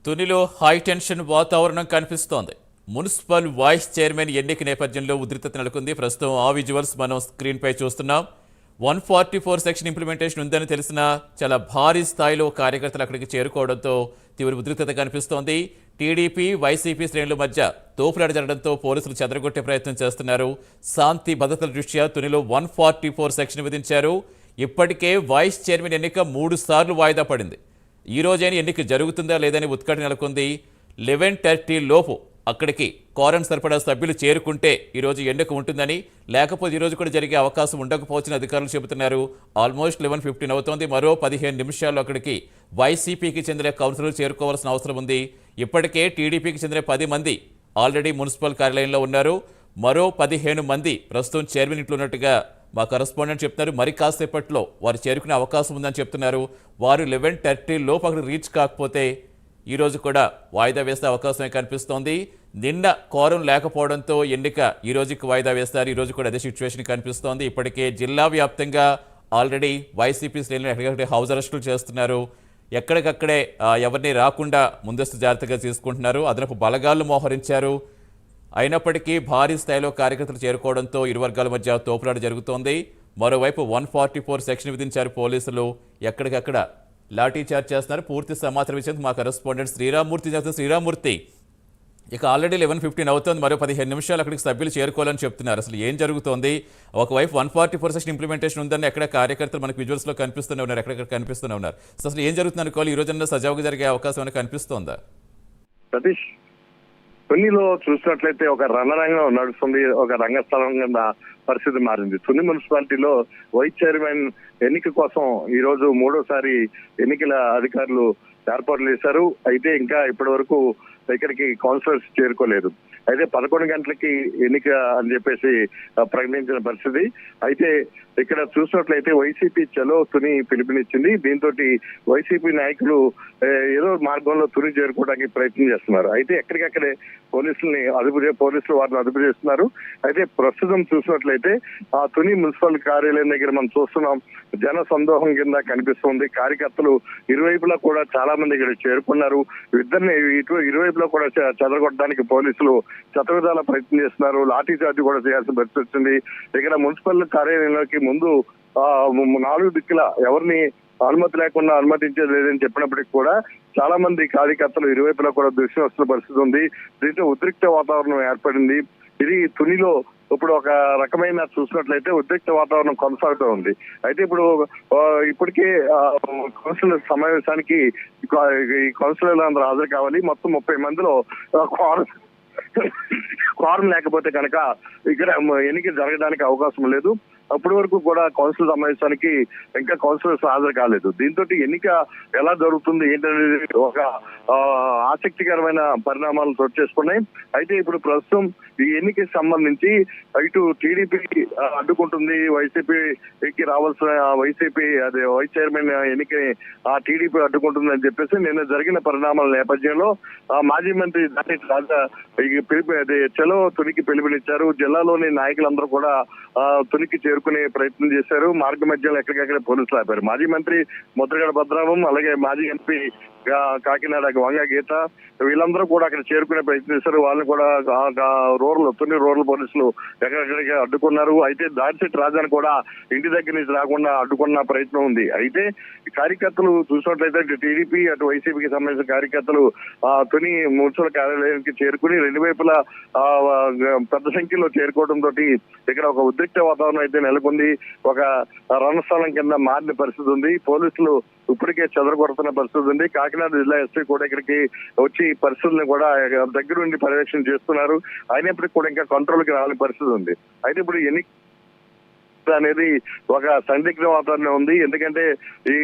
తునిలో high tension వాతావరణం కనిపిస్తోంది. Municipal vice chairman ఎన్నిక నేపథ్యంలో ఉద్రిక్తత నెలకొంది. ప్రస్తుతం ఆ విజువల్స్ మనం స్క్రీన్ పై చూస్తున్నాం. 144 సెక్షన్ ఇంప్లిమెంటేషన్ ఉందని తెలిసినా చాలా భారీ స్థాయిలో కార్యకర్తలు అక్కడికి చేరుకోవడంతో తీవ్ర ఉద్రిక్తత కనిపిస్తోంది. టీడీపీ వైసీపీ శ్రేణుల మధ్య తోపులాట జరగడంతో పోలీసులు చెదరగొట్టే ప్రయత్నం చేస్తున్నారు. శాంతి భద్రతల దృష్ట్యా తునిలో 144 సెక్షన్ విధించారు. ఇప్పటికే వైస్ చైర్మన్ ఎన్నిక 3 సార్లు వాయిదా పడింది. ఈ రోజైనా ఎన్నిక జరుగుతుందా లేదని ఉత్కంఠ నెలకొంది. 11:30 లోపు అక్కడికి కోరం సరిపడా సభ్యులు చేరుకుంటే ఈరోజు ఎన్నిక ఉంటుందని, లేకపోతే ఈరోజు కూడా జరిగే అవకాశం ఉండకపోవచ్చని అధికారులు చెబుతున్నారు. ఆల్మోస్ట్ 11:15 అవుతోంది. మరో 15 నిమిషాల్లో అక్కడికి వైసీపీకి చెందిన కౌన్సిలర్లు చేరుకోవాల్సిన అవసరం ఉంది. ఇప్పటికే టీడీపీకి చెందిన 10 మంది ఆల్రెడీ మున్సిపల్ కార్యాలయంలో ఉన్నారు. మరో 15 మంది ప్రస్తుతం చైర్మన్ ఇంట్లో ఉన్నట్టుగా మా కరెస్పాండెంట్ చెప్తున్నారు. మరి కాసేపట్లో వారు చేరుకునే అవకాశం ఉందని చెప్తున్నారు. వారు 11:30 లోపు అక్కడ రీచ్ కాకపోతే ఈరోజు కూడా వాయిదా వేసే అవకాశమే కనిపిస్తోంది. నిన్న కోరం లేకపోవడంతో ఎన్నిక ఈ రోజుకి వాయిదా వేస్తారు. ఈరోజు కూడా అదే సిచ్యువేషన్ కనిపిస్తోంది. ఇప్పటికే జిల్లా వ్యాప్తంగా ఆల్రెడీ వైసీపీ శ్రేణులు ఎక్కడికక్కడే హౌస్ అరెస్టులు చేస్తున్నారు. ఎక్కడికక్కడే ఎవరిని రాకుండా ముందస్తు జాగ్రత్తగా తీసుకుంటున్నారు. అదనపు బలగాలను మోహరించారు. అయినప్పటికీ భారీ స్థాయిలో కార్యకర్తలు చేరుకోవడంతో ఇరు వర్గాల మధ్య తోపులాట జరుగుతోంది. మరోవైపు 144 సెక్షన్ విధించారు పోలీసులు. ఎక్కడికక్కడ లాఠీ చార్జ్ చేస్తున్నారు. పూర్తి సమాచారం ఇచ్చేందుకు మా కరెస్పాండెంట్ శ్రీరామ్మూర్తి చేస్తున్నారు. శ్రీరామ్మూర్తి, ఇక ఆల్రెడీ 11:15 అవుతోంది. మరో 15 నిమిషాలు అక్కడికి సభ్యులు చేరుకోవాలని చెప్తున్నారు. అసలు ఏం జరుగుతోంది? ఒకవైపు 144 సెక్షన్ ఇంప్లిమెంటేషన్ ఉందని ఎక్కడ కార్యకర్తలు మనకు విజువల్స్లో కనిపిస్తూనే ఉన్నారు, ఎక్కడెక్కడ కనిపిస్తూనే ఉన్నారు. అసలు ఏం జరుగుతుంది అనుకోవాలి? ఈ రోజున సజావుగా జరిగే అవకాశం అనేది కనిపిస్తోందా? సతీష్, తునిలో చూసినట్లయితే ఒక రణరంగం నడుస్తుంది. ఒక రంగస్థలం కింద పరిస్థితి మారింది. తుని మున్సిపాలిటీలో వైస్ చైర్మన్ ఎన్నిక కోసం ఈ రోజు 3వసారి ఎన్నికల అధికారులు ఏర్పాట్లు చేశారు. అయితే ఇంకా ఇప్పటి వరకు ఇక్కడికి కౌన్సిలర్స్ చేరుకోలేదు. అయితే 11 గంటలకి ఎన్నిక అని చెప్పేసి ప్రకటించిన పరిస్థితి. అయితే ఇక్కడ చూసినట్లయితే వైసీపీ చలో తుని పిలుపునిచ్చింది. దీంతో వైసీపీ నాయకులు ఏదో మార్గంలో తుని చేరుకోవడానికి ప్రయత్నం చేస్తున్నారు. అయితే ఎక్కడికక్కడే పోలీసులు వారిని అదుపు చేస్తున్నారు. అయితే ప్రస్తుతం చూసినట్లయితే ఆ తుని మున్సిపల్ కార్యాలయం దగ్గర మనం చూస్తున్నాం. జన సందోహం కింద కనిపిస్తుంది. కార్యకర్తలు ఇరువైపులా కూడా చాలా మంది ఇక్కడ చేరుకున్నారు. ఇద్దరిని ఇరువైపులా కూడా చెదరగొట్టడానికి పోలీసులు శతవిధాల ప్రయత్నం చేస్తున్నారు. లాఠీ చార్జ్ కూడా చేయాల్సిన పరిస్థితి వచ్చింది. ఇక్కడ మున్సిపల్ కార్యాలయంలోకి ముందు 4 దిక్కుల ఎవరిని అనుమతి లేకుండా అనుమతించేది లేదని చెప్పినప్పటికీ కూడా చాలా మంది కార్యకర్తలు ఇరువైపులా కూడా దృష్టి వస్తున్న పరిస్థితి ఉంది. దీంతో ఉద్రిక్త వాతావరణం ఏర్పడింది. ఇది తునిలో ఇప్పుడు ఒక రకమైన చూసినట్లయితే ఉద్రిక్త వాతావరణం కొనసాగుతూ ఉంది. అయితే ఇప్పటికే కౌన్సిలర్ సమావేశానికి ఈ కౌన్సిలర్లు అందరూ హాజరు కావాలి. మొత్తం 30 మందిలో క్వారం లేకపోతే కనుక ఇక్కడ ఎన్నిక జరగడానికి అవకాశం లేదు. అప్పటి వరకు కూడా కౌన్సిల్ సమావేశానికి ఇంకా కౌన్సిలర్స్ హాజరు కాలేదు. దీంతో ఎన్నిక ఎలా జరుగుతుంది ఏంటనేది ఒక ఆసక్తికరమైన పరిణామాలు చోటు చేసుకున్నాయి. అయితే ఇప్పుడు ప్రస్తుతం ఈ ఎన్నికకి సంబంధించి ఇటు టీడీపీ అడ్డుకుంటుంది, వైసీపీకి రావాల్సిన అదే వైస్ చైర్మన్ ఎన్నికని ఆ టీడీపీ అడ్డుకుంటుంది అని చెప్పేసి నిన్న జరిగిన పరిణామాల నేపథ్యంలో మాజీ మంత్రి రాజా చలో తునికి పిలుపునిచ్చారు. జిల్లాలోని నాయకులందరూ కూడా తునికి చేరుకునే ప్రయత్నం చేశారు. మార్గ మధ్యలో ఎక్కడికక్కడ పోలీసులు ఆపారు. మాజీ మంత్రి ముద్రగడ భద్రావం, అలాగే మాజీ ఎంపీ కాకినాడ వంగ గీత వీళ్ళందరూ కూడా అక్కడ చేరుకునే ప్రయత్నం చేశారు. వాళ్ళని కూడా తుని రూరల్ పోలీసులు ఎక్కడెక్కడికి అడ్డుకున్నారు. అయితే దాడిశెట్టి రాజాను కూడా ఇంటి దగ్గర నుంచి రాకుండా అడ్డుకున్న ప్రయత్నం ఉంది. అయితే కార్యకర్తలు చూసినట్లయితే అటు టీడీపీ అటు వైసీపీకి సంబంధించిన కార్యకర్తలు తుని మున్సిపల్ కార్యాలయానికి చేరుకుని 2 వైపులా పెద్ద సంఖ్యలో చేరుకోవడంతో ఇక్కడ ఒక ఉద్రిక్త వాతావరణం అయితే నెలకొంది. ఒక రణస్థలం కింద మారిన పరిస్థితి ఉంది. పోలీసులు ఇప్పటికే చెదరగొడుతున్న పరిస్థితి ఉంది. కాకినాడ జిల్లా ఎస్పీ కూడా ఇక్కడికి వచ్చి పరిస్థితులను కూడా దగ్గరుండి పర్యవేక్షణ చేస్తున్నారు. అయినప్పటికీ కూడా ఇంకా కంట్రోల్కి రాని పరిస్థితి ఉంది. అయితే ఇప్పుడు అనేది ఒక సందిగ్ధ వాతావరణం ఉంది. ఎందుకంటే ఈ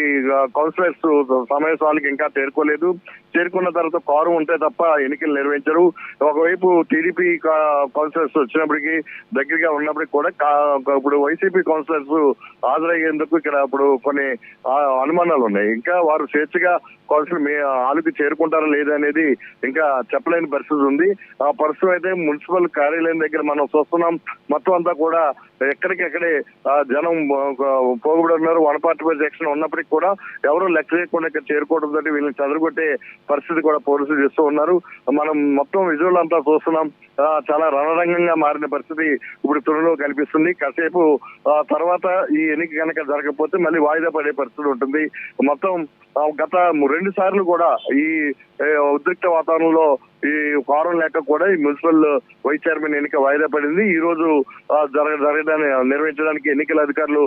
కౌన్సిలర్స్ సమావేశాలకు ఇంకా చేరుకోలేదు. చేరుకున్న తర్వాత కారం ఉంటే తప్ప ఎన్నికలు నిర్వహించరు. ఒకవైపు టీడీపీ కౌన్సిలర్స్ వచ్చినప్పటికీ దగ్గరగా ఉన్నప్పటికీ కూడా ఇప్పుడు వైసీపీ కౌన్సిలర్స్ హాజరయ్యేందుకు ఇక్కడ ఇప్పుడు కొన్ని అనుమానాలు ఉన్నాయి. ఇంకా వారు స్వేచ్ఛగా కౌన్సిల్ హాలుకి చేరుకుంటారా లేదా అనేది ఇంకా చెప్పలేని పరిస్థితి ఉంది. ఆ పరిస్థితి అయితే మున్సిపల్ కార్యాలయం దగ్గర మనం చూస్తున్నాం. మొత్తం అంతా కూడా ఎక్కడికెక్కడే జనం పోగుబడి ఉన్నారు. 144 సెక్షన్ ఉన్నప్పటికీ కూడా ఎవరూ లెక్క చేయకుండా ఇక్కడ చేరుకోవడంతో వీళ్ళని చెదరగొట్టే పరిస్థితి కూడా పోలీసులు చేస్తూ ఉన్నారు. మనం మొత్తం విజువల్ అంతా చూస్తున్నాం. చాలా రణరంగంగా మారిన పరిస్థితి ఇప్పుడు త్వరలో కనిపిస్తుంది. కాసేపు తర్వాత ఈ ఎన్నిక కనుక జరగకపోతే మళ్ళీ వాయిదా పడే పరిస్థితి ఉంటుంది. మొత్తం గత 2 సార్లు కూడా ఈ ఉద్రిక్త వాతావరణంలో ఈ ఫారం లేక కూడా ఈ మున్సిపల్ వైస్ చైర్మన్ ఎన్నిక వాయిదా పడింది. ఈ రోజు జరగడాన్ని నిర్వహించడానికి ఎన్నికల అధికారులు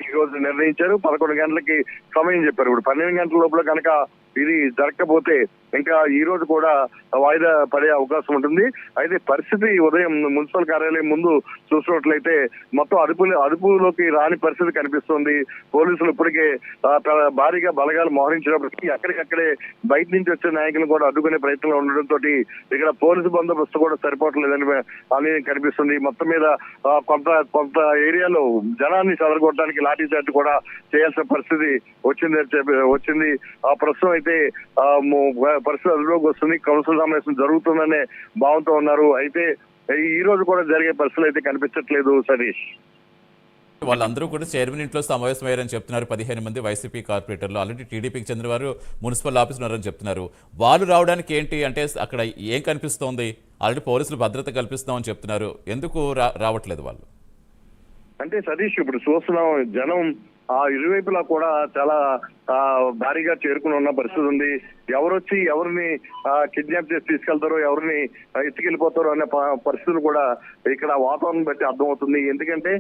ఈ రోజు నిర్ణయించారు. 11 గంటలకి సమయం చెప్పారు. ఇప్పుడు 12 గంటల లోపల కనుక ఇది జరగకపోతే ఇంకా ఈ రోజు కూడా వాయిదా పడే అవకాశం ఉంటుంది. అయితే పరిస్థితి ఉదయం మున్సిపల్ కార్యాలయం ముందు చూసినట్లయితే మొత్తం అదుపులోకి రాని పరిస్థితి కనిపిస్తుంది. పోలీసులు ఇప్పటికే భారీగా బలగాలు మోహరించినప్పటికీ అక్కడికక్కడే బయట నుంచి వచ్చే నాయకులు కూడా అడ్డుకునే ప్రయత్నంలో ఉండడంతో ఇక్కడ పోలీసు బందోబస్తు కూడా సరిపోవట్లేదని కనిపిస్తుంది. మొత్తం మీద కొంత ఏరియాలో జనాన్ని చెదరగొట్టడానికి లాఠీ చార్జ్ కూడా చేయాల్సిన పరిస్థితి వచ్చింది. ప్రస్తుతం అయితే పరిస్థితి అదుపులోకి వస్తుంది. కౌన్సిల్ సమావేశం జరుగుతుందనే భావంతో ఉన్నారు. అయితే ఈ రోజు కూడా జరిగే పరిస్థితులు అయితే కనిపించట్లేదు సతీష్. వాళ్ళందరూ కూడా చైర్మన్ ఇంట్లో సమావేశమయ్యారని చెప్తున్నారు. 15 మంది వైసీపీ కార్పొరేటర్లు ఆల్రెడీ టీడీపీకి చెందిన వారు మున్సిపల్ ఆఫీస్ ఉన్నారని చెప్తున్నారు. వాళ్ళు రావడానికి ఏంటి అంటే అక్కడ ఏం కనిపిస్తోంది? ఆల్రెడీ పోలీసులు భద్రత కల్పిస్తామని చెప్తున్నారు. ఎందుకు రావట్లేదు వాళ్ళు? అంటే సతీష్ ఇప్పుడు చూస్తున్నాం జనం ఇరువైపులా కూడా చాలా భారీగా చేరుకుని ఉన్న పరిస్థితి ఉంది. ఎవరొచ్చి ఎవరిని కిడ్నాప్ చేసి తీసుకెళ్తారో, ఎవరిని ఎత్తుకెళ్ళిపోతారో అనే పరిస్థితులు కూడా ఇక్కడ వాతావరణం బట్టి అర్థమవుతుంది. ఎందుకంటే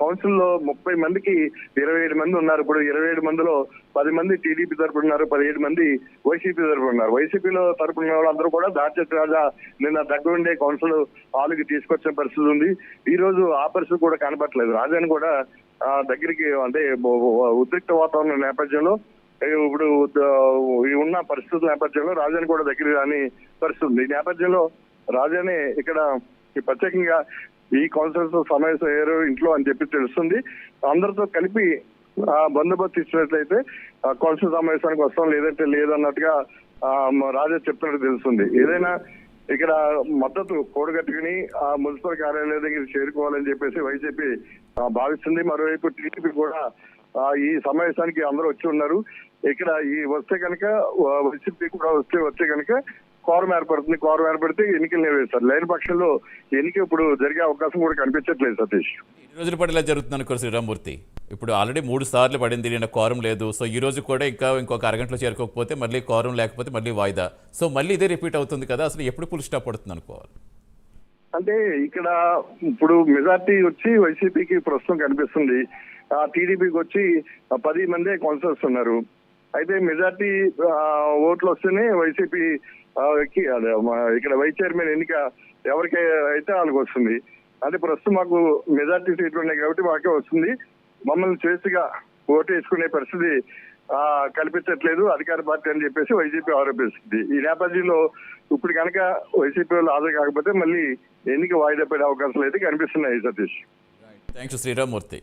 కౌన్సిల్లో 30 మందికి 27 మంది ఉన్నారు. ఇప్పుడు 27 మందిలో 10 మంది టీడీపీ తరపున ఉన్నారు, 17 మంది వైసీపీ తరపున ఉన్నారు. వైసీపీలో తరపున వాళ్ళందరూ కూడా దాచేతి రాజా నిన్న దగ్గరుండే కౌన్సిల్ హాల్కి తీసుకొచ్చిన పరిస్థితి ఉంది. ఈ రోజు ఆ పరిస్థితి కూడా కనపట్లేదు. రాజాని కూడా దగ్గరికి అంటే ఉద్రిక్త వాతావరణం నేపథ్యంలో ఇప్పుడు ఉన్న పరిస్థితుల నేపథ్యంలో రాజాని కూడా దగ్గర రాని పరిస్థితి ఉంది. ఈ నేపథ్యంలో రాజానే ఇక్కడ ప్రత్యేకంగా ఈ కౌన్సిల్స్ సమావేశం అయ్యారు ఇంట్లో అని చెప్పి తెలుస్తుంది. అందరితో కలిపి బందోబస్తు ఇచ్చినట్లయితే కౌన్సిల్ సమావేశానికి వస్తాం, లేదంటే లేదన్నట్టుగా రాజా చెప్తున్నట్టు తెలుస్తుంది. ఏదైనా ఇక్కడ మద్దతు కూడగట్టుకుని మున్సిపల్ కార్యాలయం దగ్గర చేరుకోవాలని చెప్పేసి వైసీపీ భావిస్తుంది. మరోవైపు టీడీపీ కూడా ఈ సమావేశానికి అందరూ వచ్చి ఉన్నారు. ఇక్కడ ఈ వస్తే కనుక వైసీపీ కూడా వస్తే కనుక కోరం ఏర్పడుతుంది. కోరం ఏర్పడితే ఎన్నికలు నిర్వహిస్తారు. లేని పక్షంలో ఎన్నిక ఇప్పుడు జరిగే అవకాశం కూడా కనిపించట్లేదు సతీష్. ఈ రోజుల పాటు ఇలా జరుగుతుంది అనుకోరు శ్రీరామ్మూర్తి. ఇప్పుడు ఆల్రెడీ 3 సార్లు పడింది, నిన్న కోరం లేదు. సో ఈ రోజు కూడా ఇంకొక అరగంటలో చేరుకోకపోతే మళ్ళీ కోరం లేకపోతే మళ్ళీ వాయిదా. సో మళ్ళీ ఇదే రిపీట్ అవుతుంది కదా. అసలు ఎప్పుడు ఫుల్ స్టాప్ పడుతుంది అనుకోవాలి? అంటే ఇక్కడ ఇప్పుడు మెజార్టీ వచ్చి వైసీపీకి ప్రస్తుతం కనిపిస్తుంది. టీడీపీకి వచ్చి 10 మందే కౌన్సిలర్స్ ఉన్నారు. అయితే మెజార్టీ ఓట్లు వస్తేనే వైసీపీ ఇక్కడ వైస్ చైర్మన్ ఎన్నిక ఎవరికి అయితే వాళ్ళకి వస్తుంది. అంటే ప్రస్తుతం మాకు మెజార్టీ సీట్లు ఉన్నాయి కాబట్టి మాకే వస్తుంది. మమ్మల్ని స్వేచ్ఛగా ఓటు వేసుకునే పరిస్థితి కల్పించట్లేదు అధికార పార్టీ అని చెప్పేసి వైసీపీ ఆరోపిస్తుంది. ఈ నేపథ్యంలో ఇప్పుడు కనుక వైసీపీ వాళ్ళు హాజరు కాకపోతే మళ్ళీ ఎన్నిక వాయిదా పడే అవకాశాలు అయితే కనిపిస్తున్నాయి సతీష్. Thank you Sriramamurthy.